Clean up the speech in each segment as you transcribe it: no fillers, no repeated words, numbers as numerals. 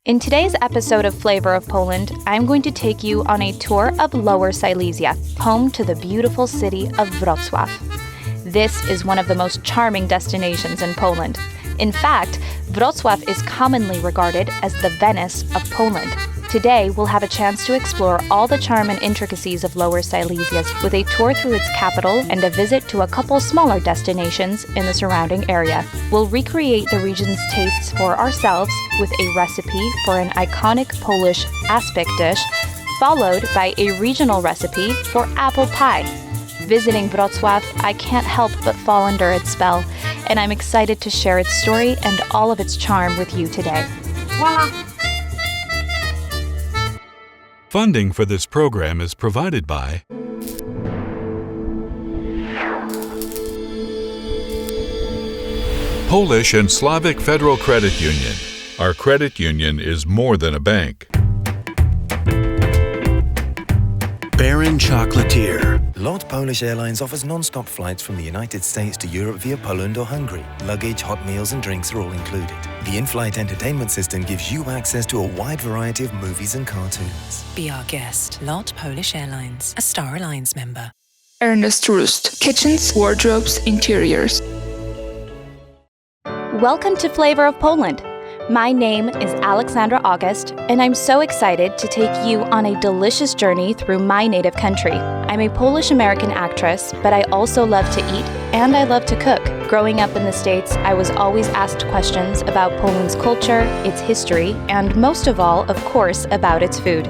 In today's episode of Flavor of Poland, I'm going to take you on a tour of Lower Silesia, home to the beautiful city of Wrocław. This is one of the most charming destinations in Poland. In fact, Wrocław is commonly regarded as the Venice of Poland. Today, we'll have a chance to explore all the charm and intricacies of Lower Silesia with a tour through its capital and a visit to a couple smaller destinations in the surrounding area. We'll recreate the region's tastes for ourselves with a recipe for an iconic Polish aspic dish, followed by a regional recipe for apple pie. Visiting Wrocław, I can't help but fall under its spell, and I'm excited to share its story and all of its charm with you today. Voila! Funding for this program is provided by Polish and Slavic Federal Credit Union. Our credit union is more than a bank. Baron Chocolatier. LOT Polish Airlines offers non-stop flights from the United States to Europe via Poland or Hungary. Luggage, hot meals and drinks are all included. The in-flight entertainment system gives you access to a wide variety of movies and cartoons. Be our guest. LOT Polish Airlines, a Star Alliance member. Ernest Rust. Kitchens, wardrobes, interiors. Welcome to Flavor of Poland. My name is Aleksandra August, and I'm so excited to take you on a delicious journey through my native country. I'm a Polish-American actress, but I also love to eat and I love to cook. Growing up in the States, I was always asked questions about Poland's culture, its history, and most of all, of course, about its food.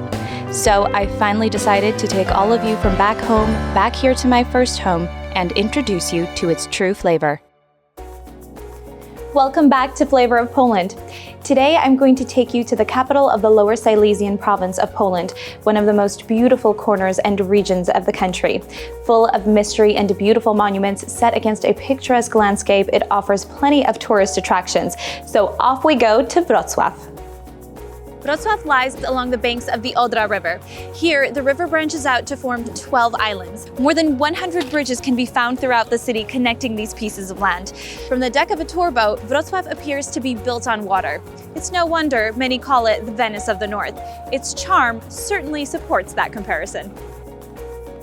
So I finally decided to take all of you from back home, back here to my first home, and introduce you to its true flavor. Welcome back to Flavor of Poland. Today I'm going to take you to the capital of the Lower Silesian province of Poland, one of the most beautiful corners and regions of the country. Full of mystery and beautiful monuments set against a picturesque landscape, it offers plenty of tourist attractions. So off we go to Wrocław. Wrocław lies along the banks of the Odra River. Here, the river branches out to form 12 islands. More than 100 bridges can be found throughout the city connecting these pieces of land. From the deck of a tour boat, Wrocław appears to be built on water. It's no wonder many call it the Venice of the North. Its charm certainly supports that comparison.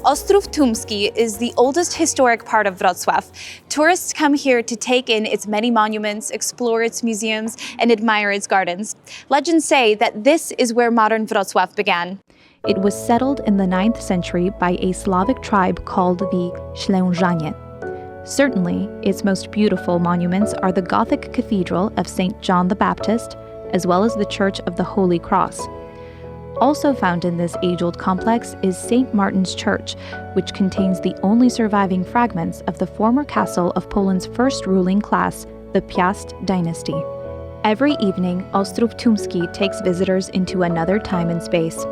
Ostrów Tumski is the oldest historic part of Wrocław. Tourists come here to take in its many monuments, explore its museums, and admire its gardens. Legends say that this is where modern Wrocław began. It was settled in the 9th century by a Slavic tribe called the Ślężanie. Certainly, its most beautiful monuments are the Gothic Cathedral of St. John the Baptist, as well as the Church of the Holy Cross. Also found in this age-old complex is St. Martin's Church, which contains the only surviving fragments of the former castle of Poland's first ruling class, the Piast dynasty. Every evening, Ostrów Tumski takes visitors into another time and space.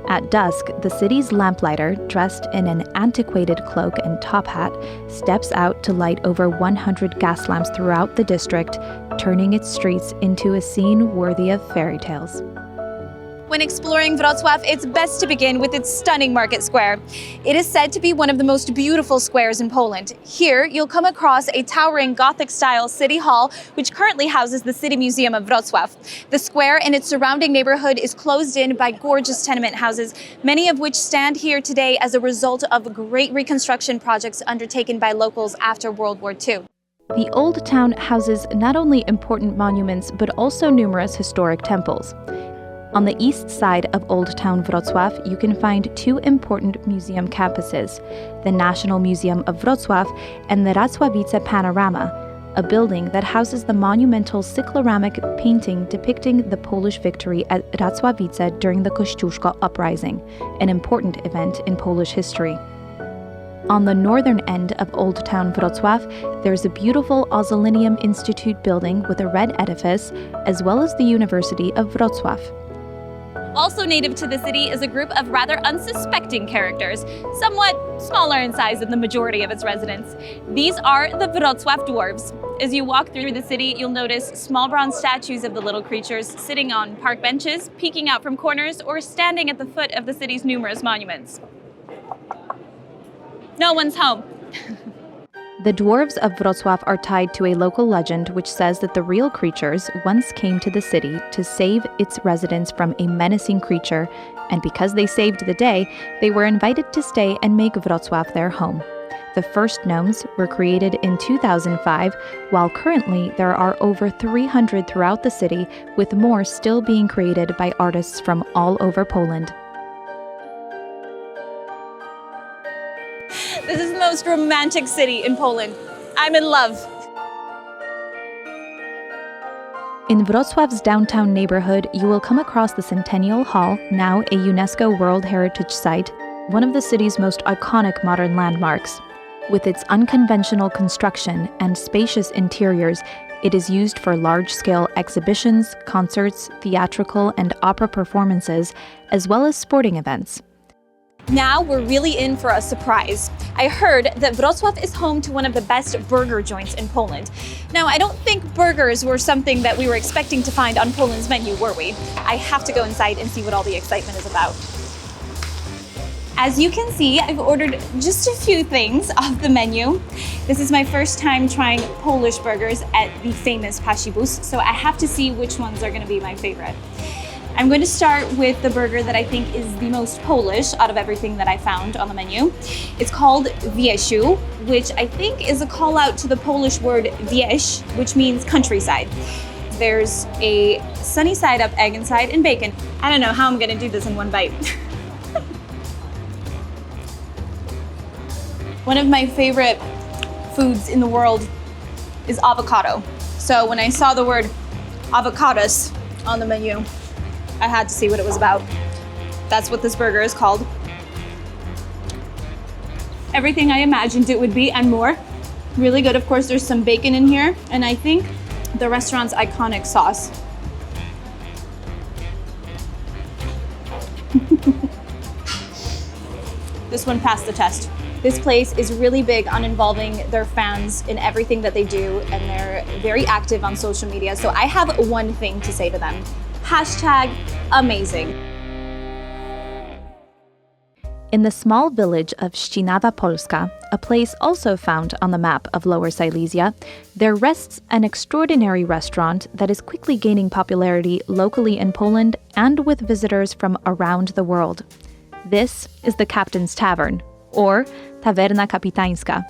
At dusk, the city's lamplighter, dressed in an antiquated cloak and top hat, steps out to light over 100 gas lamps throughout the district, turning its streets into a scene worthy of fairy tales. When exploring Wrocław, it's best to begin with its stunning market square. It is said to be one of the most beautiful squares in Poland. Here, you'll come across a towering Gothic-style city hall, which currently houses the City Museum of Wrocław. The square and its surrounding neighborhood is closed in by gorgeous tenement houses, many of which stand here today as a result of great reconstruction projects undertaken by locals after World War II. The Old Town houses not only important monuments, but also numerous historic temples. On the east side of Old Town Wrocław, you can find two important museum campuses, the National Museum of Wrocław and the Zachowice Panorama, a building that houses the monumental cycloramic painting depicting the Polish victory at Zachowice during the Kościuszko Uprising, an important event in Polish history. On the northern end of Old Town Wrocław, there's a beautiful Ossolineum Institute building with a red edifice, as well as the University of Wrocław. Also native to the city is a group of rather unsuspecting characters, somewhat smaller in size than the majority of its residents. These are the Wrocław dwarves. As you walk through the city, you'll notice small bronze statues of the little creatures sitting on park benches, peeking out from corners, or standing at the foot of the city's numerous monuments. No one's home. The dwarves of Wrocław are tied to a local legend which says that the real creatures once came to the city to save its residents from a menacing creature, and because they saved the day, they were invited to stay and make Wrocław their home. The first gnomes were created in 2005, while currently there are over 300 throughout the city, with more still being created by artists from all over Poland. This is the most romantic city in Poland. I'm in love. In Wrocław's downtown neighborhood, you will come across the Centennial Hall, now a UNESCO World Heritage Site, one of the city's most iconic modern landmarks. With its unconventional construction and spacious interiors, it is used for large-scale exhibitions, concerts, theatrical and opera performances, as well as sporting events. Now we're really in for a surprise. I heard that Wrocław is home to one of the best burger joints in Poland. Now, I don't think burgers were something that we were expecting to find on Poland's menu, were we? I have to go inside and see what all the excitement is about. As you can see, I've ordered just a few things off the menu. This is my first time trying Polish burgers at the famous Pasibus, so I have to see which ones are going to be my favorite. I'm going to start with the burger that I think is the most Polish out of everything that I found on the menu. It's called wiesiu, which I think is a call out to the Polish word wieś, which means countryside. There's a sunny side up egg inside and bacon. I don't know how I'm going to do this in one bite. One of my favorite foods in the world is avocado. So when I saw the word avocados on the menu, I had to see what it was about. That's what this burger is called. Everything I imagined it would be and more. Really good. Of course, there's some bacon in here, and I think the restaurant's iconic sauce. This one passed the test. This place is really big on involving their fans in everything that they do, and they're very active on social media. So I have one thing to say to them. #amazing. In the small village of Ścinawa Polska, a place also found on the map of Lower Silesia, there rests an extraordinary restaurant that is quickly gaining popularity locally in Poland and with visitors from around the world. This is the Captain's Tavern, or Tawerna Kapitańska.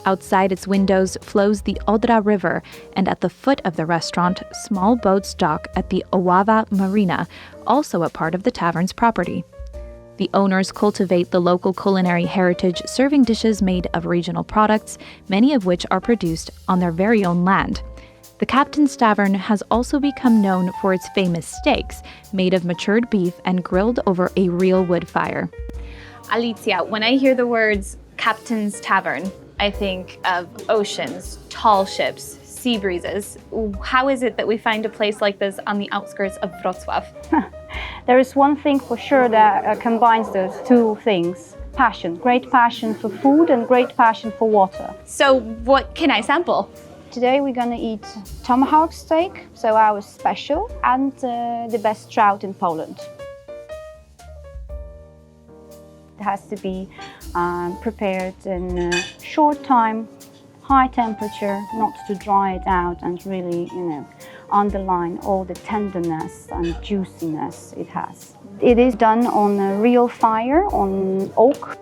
Outside its windows flows the Odra River, and at the foot of the restaurant, small boats dock at the Oława Marina, also a part of the tavern's property. The owners cultivate the local culinary heritage, serving dishes made of regional products, many of which are produced on their very own land. The Captain's Tavern has also become known for its famous steaks, made of matured beef and grilled over a real wood fire. Alicia, when I hear the words Captain's Tavern, I think of oceans, tall ships, sea breezes. How is it that we find a place like this on the outskirts of Wrocław? There is one thing for sure that combines those two things. Passion, great passion for food and great passion for water. So what can I sample? Today we're gonna eat tomahawk steak, so our special, and the best trout in Poland. It has to be prepared in a short time, high temperature, not to dry it out and really, underline all the tenderness and juiciness it has. It is done on a real fire, on oak.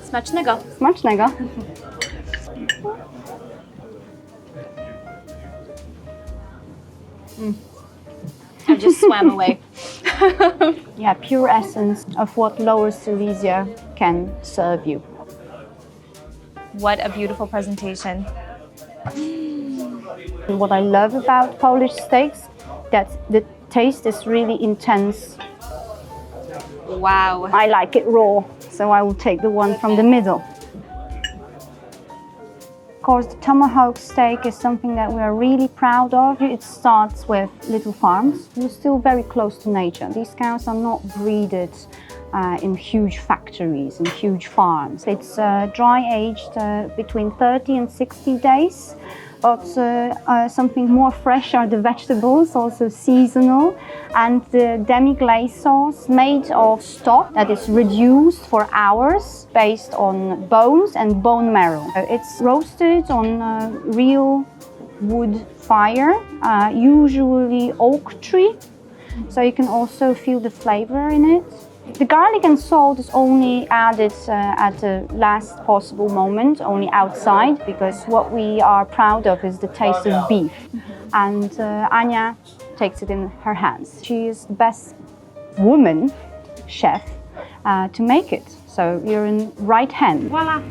Smacznego. Smacznego. I just swam away. Yeah, pure essence of what Lower Silesia can serve you. What a beautiful presentation. And what I love about Polish steaks, that the taste is really intense. Wow. I like it raw, so I will take the one from the middle. Of course, the tomahawk steak is something that we are really proud of. It starts with little farms. We're still very close to nature. These cows are not breeded in huge factories, in huge farms. It's dry aged between 30 and 60 days but something more fresh are the vegetables, also seasonal, and the demi-glace sauce made of stock that is reduced for hours based on bones and bone marrow. It's roasted on real wood fire, usually oak tree, so you can also feel the flavor in it. The garlic and salt is only added at the last possible moment, only outside, because what we are proud of is the taste of beef. And Anya takes it in her hands. She is the best woman chef to make it. So you're in right hand. Voila!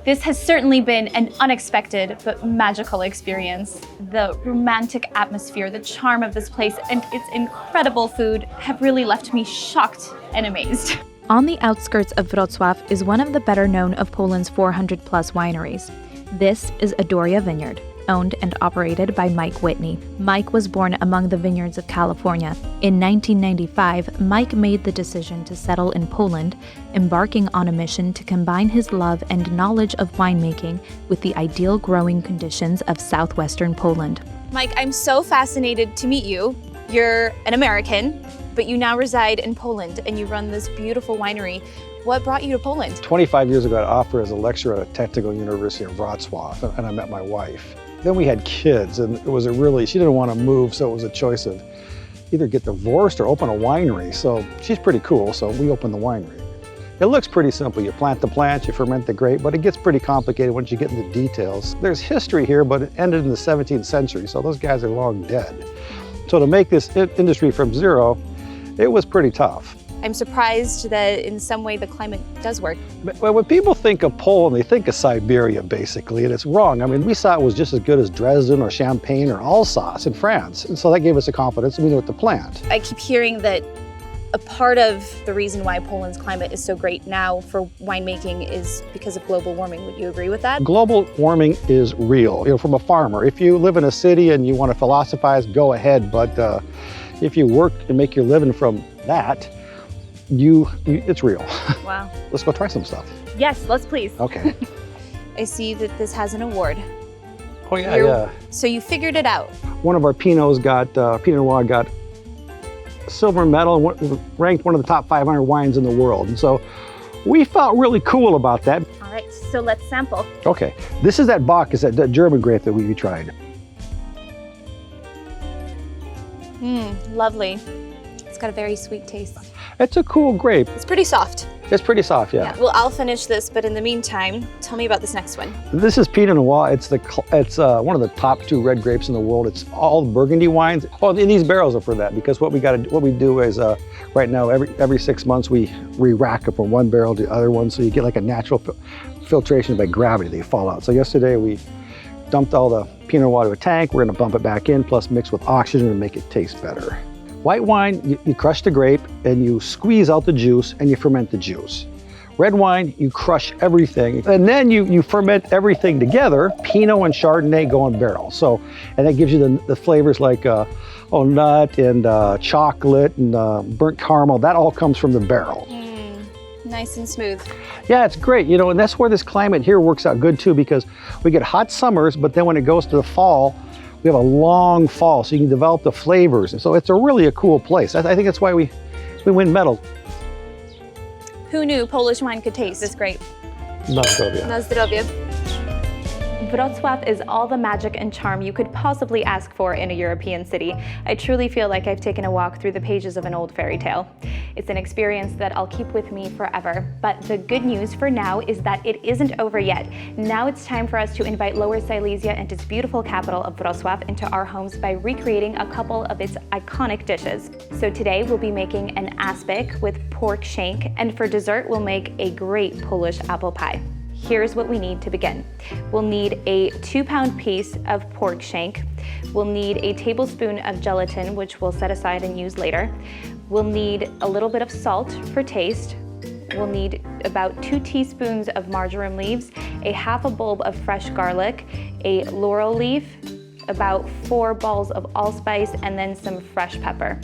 This has certainly been an unexpected but magical experience. The romantic atmosphere, the charm of this place, and its incredible food have really left me shocked and amazed. On the outskirts of Wrocław is one of the better known of Poland's 400 plus wineries. This is Adoria Vineyard, owned and operated by Mike Whitney. Mike was born among the vineyards of California. In 1995, Mike made the decision to settle in Poland, embarking on a mission to combine his love and knowledge of winemaking with the ideal growing conditions of southwestern Poland. Mike, I'm so fascinated to meet you. You're an American, but you now reside in Poland and you run this beautiful winery. What brought you to Poland? 25 years ago, I offered as a lecturer at a technical university in Wrocław, and I met my wife. Then we had kids, and she didn't want to move, so it was a choice of either get divorced or open a winery. So she's pretty cool, so we opened the winery. It looks pretty simple. You plant the plants, you ferment the grape, but it gets pretty complicated once you get into details. There's history here, but it ended in the 17th century, so those guys are long dead. So to make this industry from zero, it was pretty tough. I'm surprised that in some way the climate does work. Well, when people think of Poland, they think of Siberia, basically, and it's wrong. I mean, we saw it was just as good as Dresden or Champagne or Alsace in France, and so that gave us the confidence we knew what to plant. I keep hearing that a part of the reason why Poland's climate is so great now for winemaking is because of global warming. Would you agree with that? Global warming is real, from a farmer. If you live in a city and you want to philosophize, go ahead, but if you work and make your living from that, it's real. Wow. Let's go try some stuff. Yes, let's please. Okay. I see that this has an award. Oh yeah, yeah. So you figured it out. One of our Pinot Noir got silver medal and ranked one of the top 500 wines in the world. And so we felt really cool about that. All right, so let's sample. Okay, this is that Bacchus, that German grape that we tried. Lovely. It's got a very sweet taste. It's a cool grape. It's pretty soft. It's pretty soft, yeah. Well, I'll finish this, but in the meantime, tell me about this next one. This is Pinot Noir. It's one of the top 2 red grapes in the world. It's all Burgundy wines. Oh, and these barrels are for that, because what we do is right now every 6 months we rack up from one barrel to the other one, so you get like a natural filtration by gravity. They fall out. So yesterday we dumped all the Pinot Noir to a tank. We're going to bump it back in, plus mix with oxygen to make it taste better. White wine, you crush the grape and you squeeze out the juice and you ferment the juice. Red wine, you crush everything and then you ferment everything together. Pinot and Chardonnay go in barrels. So, and that gives you the flavors like nut and chocolate and burnt caramel. That all comes from the barrel. Nice and smooth. Yeah, it's great, and that's where this climate here works out good too, because we get hot summers, but then when it goes to the fall, we have a long fall, so you can develop the flavors. And so it's really a cool place. I think that's why we win medals. Who knew Polish wine could taste this great? Na zdrowie. Na zdrowie. Wrocław is all the magic and charm you could possibly ask for in a European city. I truly feel like I've taken a walk through the pages of an old fairy tale. It's an experience that I'll keep with me forever. But the good news for now is that it isn't over yet. Now it's time for us to invite Lower Silesia and its beautiful capital of Wrocław into our homes by recreating a couple of its iconic dishes. So today we'll be making an aspic with pork shank, and for dessert we'll make a great Polish apple pie. Here's what we need to begin. We'll need a 2-pound piece of pork shank. We'll need a tablespoon of gelatin, which we'll set aside and use later. We'll need a little bit of salt for taste. We'll need about 2 teaspoons of marjoram leaves, a half a bulb of fresh garlic, a laurel leaf, about 4 balls of allspice, and then some fresh pepper.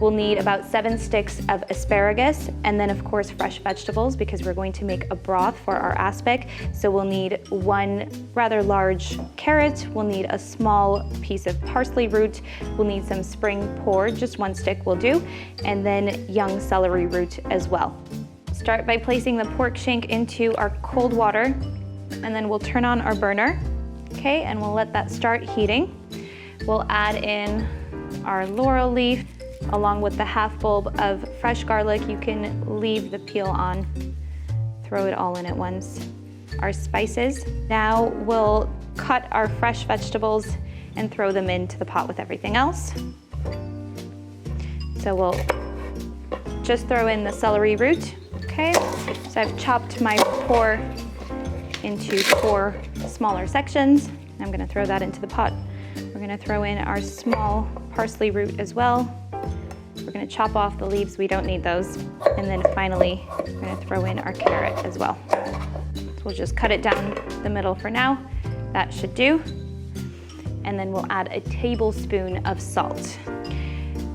We'll need about 7 sticks of asparagus, and then of course fresh vegetables because we're going to make a broth for our aspic. So we'll need 1 rather large carrot, we'll need a small piece of parsley root, we'll need some spring port, just 1 stick will do, and then young celery root as well. Start by placing the pork shank into our cold water, and then we'll turn on our burner, okay, and we'll let that start heating. We'll add in our laurel leaf, along with the half bulb of fresh garlic. You can leave the peel on, throw it all in at once. Our spices. Now we'll cut our fresh vegetables and throw them into the pot with everything else. So we'll just throw in the celery root, okay? So I've chopped my pour into 4 smaller sections. I'm gonna throw that into the pot. We're gonna throw in our small parsley root as well. We're gonna chop off the leaves, we don't need those. And then finally, we're gonna throw in our carrot as well. So we'll just cut it down the middle for now. That should do. And then we'll add a tablespoon of salt.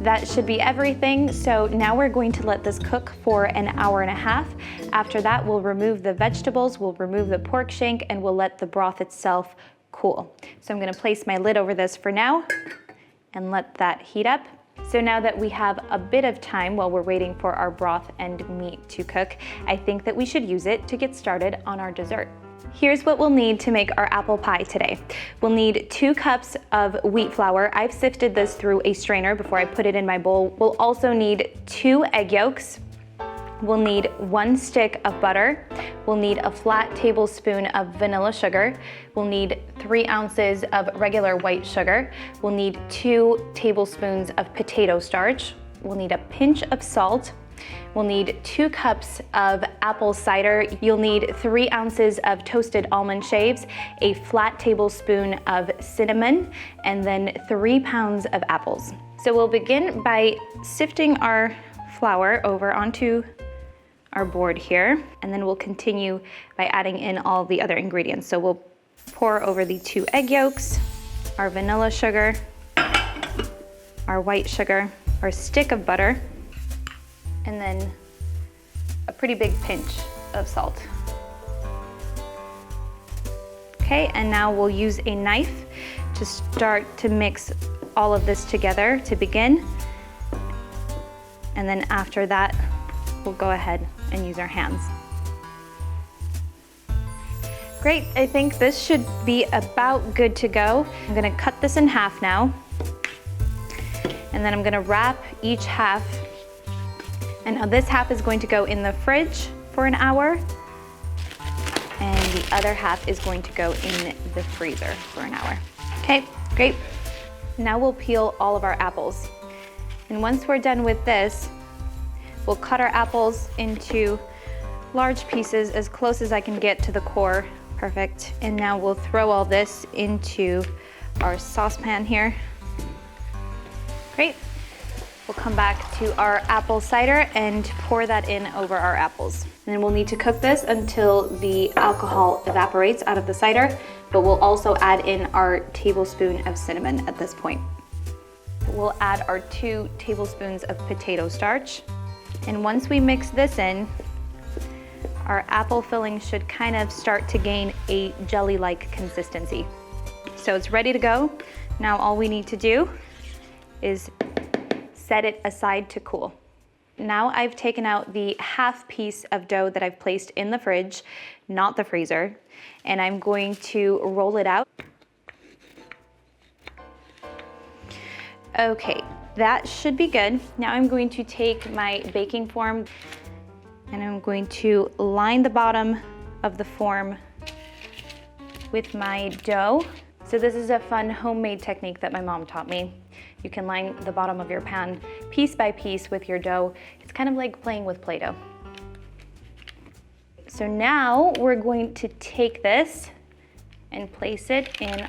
That should be everything. So now we're going to let this cook for an hour and a half. After that, we'll remove the vegetables, we'll remove the pork shank, and we'll let the broth itself cool. So I'm gonna place my lid over this for now and let that heat up. So now that we have a bit of time while we're waiting for our broth and meat to cook, I think that we should use it to get started on our dessert. Here's what we'll need to make our apple pie today. We'll need 2 cups of wheat flour. I've sifted this through a strainer before I put it in my bowl. We'll also need 2 egg yolks. We'll need 1 stick of butter. We'll need a flat tablespoon of vanilla sugar. We'll need 3 ounces of regular white sugar. We'll need 2 tablespoons of potato starch. We'll need a pinch of salt. We'll need 2 cups of apple cider. You'll need 3 ounces of toasted almond shaves, a flat tablespoon of cinnamon, and then 3 pounds of apples. So we'll begin by sifting our flour over onto our board here, and then we'll continue by adding in all the other ingredients. So we'll pour over the 2 egg yolks, our vanilla sugar, our white sugar, our stick of butter, and then a pretty big pinch of salt. Okay, and now we'll use a knife to start to mix all of this together to begin. And then after that, we'll go ahead and use our hands. Great, I think this should be about good to go. I'm gonna cut this in half now. And then I'm gonna wrap each half. And now this half is going to go in the fridge for an hour. And the other half is going to go in the freezer for an hour. Okay, great. Now we'll peel all of our apples. And once we're done with this, we'll cut our apples into large pieces as close as I can get to the core. Perfect. And now we'll throw all this into our saucepan here. Great. We'll come back to our apple cider and pour that in over our apples. And then we'll need to cook this until the alcohol evaporates out of the cider, but we'll also add in our tablespoon of cinnamon at this point. We'll add our 2 tablespoons of potato starch. And once we mix this in, our apple filling should kind of start to gain a jelly-like consistency. So it's ready to go. Now all we need to do is set it aside to cool. Now I've taken out the half piece of dough that I've placed in the fridge, not the freezer, and I'm going to roll it out. Okay, that should be good. Now I'm going to take my baking form and I'm going to line the bottom of the form with my dough. So this is a fun homemade technique that my mom taught me. You can line the bottom of your pan piece by piece with your dough. It's kind of like playing with Play-Doh. So now we're going to take this and place it in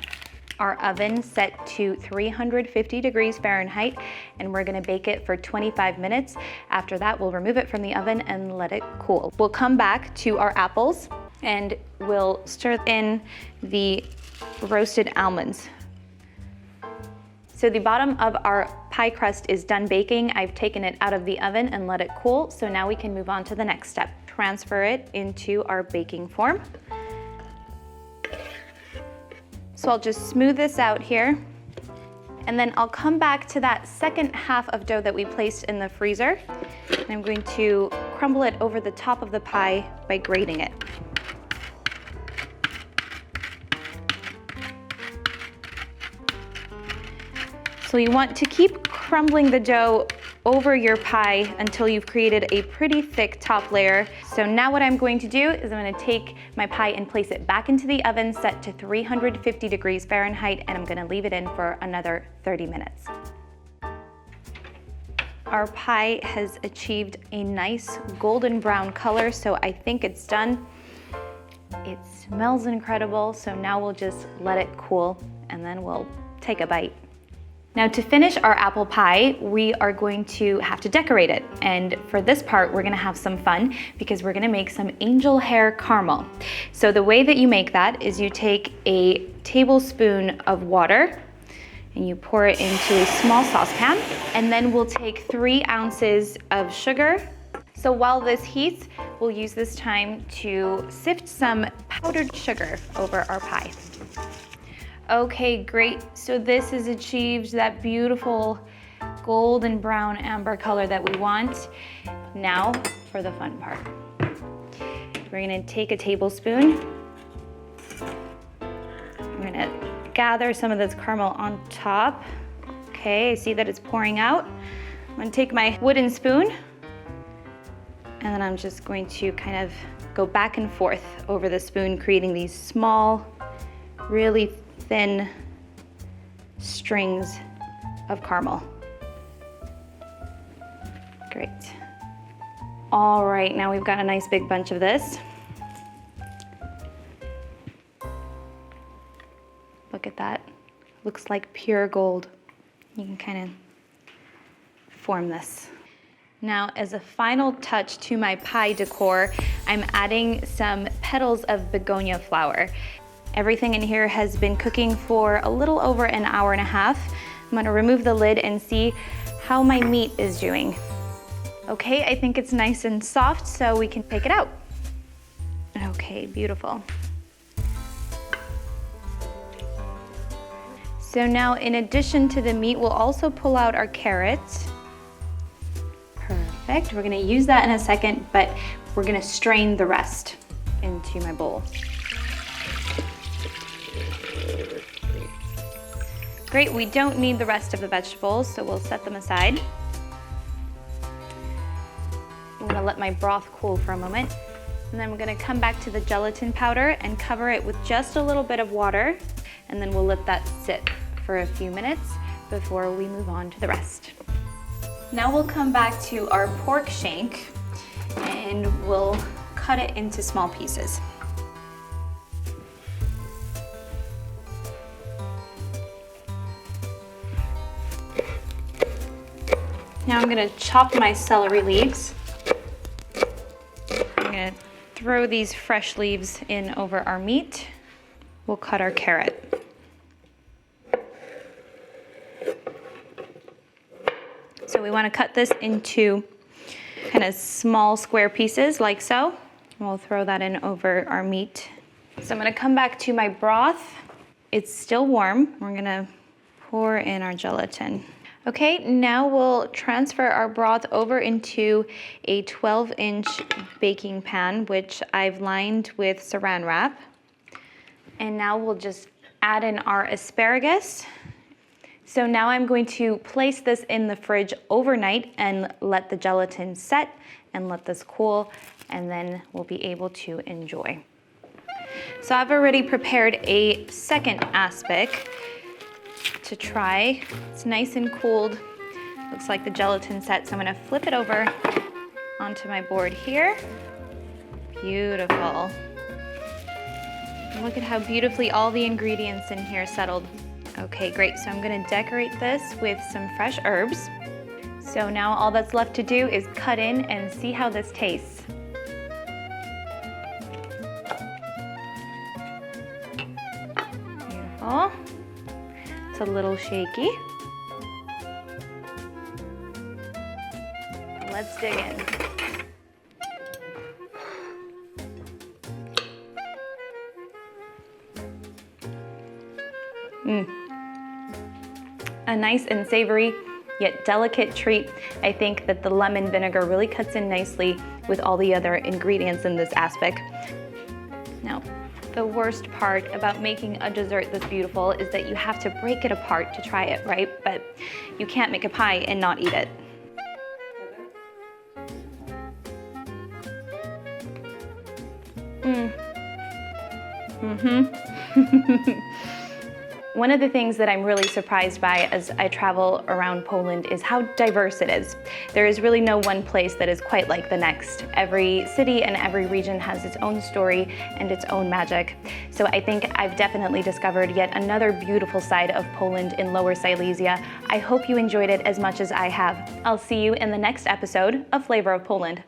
our oven set to 350 degrees Fahrenheit, and we're gonna bake it for 25 minutes. After that, we'll remove it from the oven and let it cool. We'll come back to our apples and we'll stir in the roasted almonds. So the bottom of our pie crust is done baking. I've taken it out of the oven and let it cool. So now we can move on to the next step. Transfer it into our baking form. So I'll just smooth this out here. And then I'll come back to that second half of dough that we placed in the freezer. And I'm going to crumble it over the top of the pie by grating it. So you want to keep crumbling the dough over your pie until you've created a pretty thick top layer. So now what I'm going to do is I'm going to take my pie and place it back into the oven set to 350 degrees Fahrenheit, and I'm going to leave it in for another 30 minutes. Our pie has achieved a nice golden brown color, so I think it's done. It smells incredible, so now we'll just let it cool and then we'll take a bite. Now to finish our apple pie, we are going to have to decorate it. And for this part, we're gonna have some fun because we're gonna make some angel hair caramel. So the way that you make that is you take a tablespoon of water and you pour it into a small saucepan, and then we'll take 3 ounces of sugar. So while this heats, we'll use this time to sift some powdered sugar over our pie. Okay, great. So this has achieved that beautiful golden brown amber color that we want. Now for the fun part. We're gonna take a tablespoon. We're gonna gather some of this caramel on top. Okay, I see that it's pouring out. I'm gonna take my wooden spoon, and then I'm just going to kind of go back and forth over the spoon, creating these small, really thin strings of caramel. Great. All right, now we've got a nice big bunch of this. Look at that. Looks like pure gold. You can kind of form this. Now, as a final touch to my pie decor, I'm adding some petals of begonia flower. Everything in here has been cooking for a little over an hour and a half. I'm gonna remove the lid and see how my meat is doing. Okay, I think it's nice and soft, so we can take it out. Okay, beautiful. So now, in addition to the meat, we'll also pull out our carrots. Perfect, we're gonna use that in a second, but we're gonna strain the rest into my bowl. Great, we don't need the rest of the vegetables, so we'll set them aside. I'm gonna let my broth cool for a moment, and then we're gonna come back to the gelatin powder and cover it with just a little bit of water, and then we'll let that sit for a few minutes before we move on to the rest. Now we'll come back to our pork shank, and we'll cut it into small pieces. Now I'm gonna chop my celery leaves. I'm gonna throw these fresh leaves in over our meat. We'll cut our carrot. So we wanna cut this into kind of small square pieces like so. And we'll throw that in over our meat. So I'm gonna come back to my broth. It's still warm. We're gonna pour in our gelatin. Okay, now we'll transfer our broth over into a 12-inch baking pan, which I've lined with saran wrap. And now we'll just add in our asparagus. So now I'm going to place this in the fridge overnight and let the gelatin set and let this cool, and then we'll be able to enjoy. So I've already prepared a second aspic to try. It's nice and cooled. Looks like the gelatin set, so I'm gonna flip it over onto my board here. Beautiful. Look at how beautifully all the ingredients in here settled. Okay, great, so I'm gonna decorate this with some fresh herbs. So now all that's left to do is cut in and see how this tastes. Beautiful. It's a little shaky. Let's dig in. A nice and savory, yet delicate treat. I think that the lemon vinegar really cuts in nicely with all the other ingredients in this aspect. Now, the worst part about making a dessert this beautiful is that you have to break it apart to try it, right? But you can't make a pie and not eat it. One of the things that I'm really surprised by as I travel around Poland is how diverse it is. There is really no one place that is quite like the next. Every city and every region has its own story and its own magic. So I think I've definitely discovered yet another beautiful side of Poland in Lower Silesia. I hope you enjoyed it as much as I have. I'll see you in the next episode of Flavor of Poland.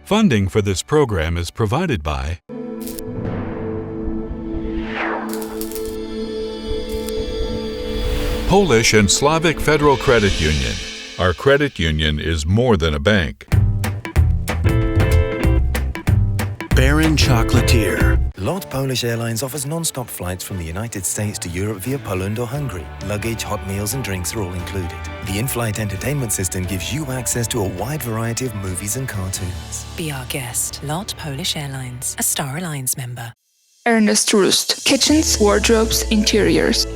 Funding for this program is provided by Polish and Slavic Federal Credit Union. Our credit union is more than a bank. Baron Chocolatier. LOT Polish Airlines offers non-stop flights from the United States to Europe via Poland or Hungary. Luggage, hot meals and drinks are all included. The in-flight entertainment system gives you access to a wide variety of movies and cartoons. Be our guest. LOT Polish Airlines, a Star Alliance member. Ernest Roost. Kitchens, wardrobes, interiors.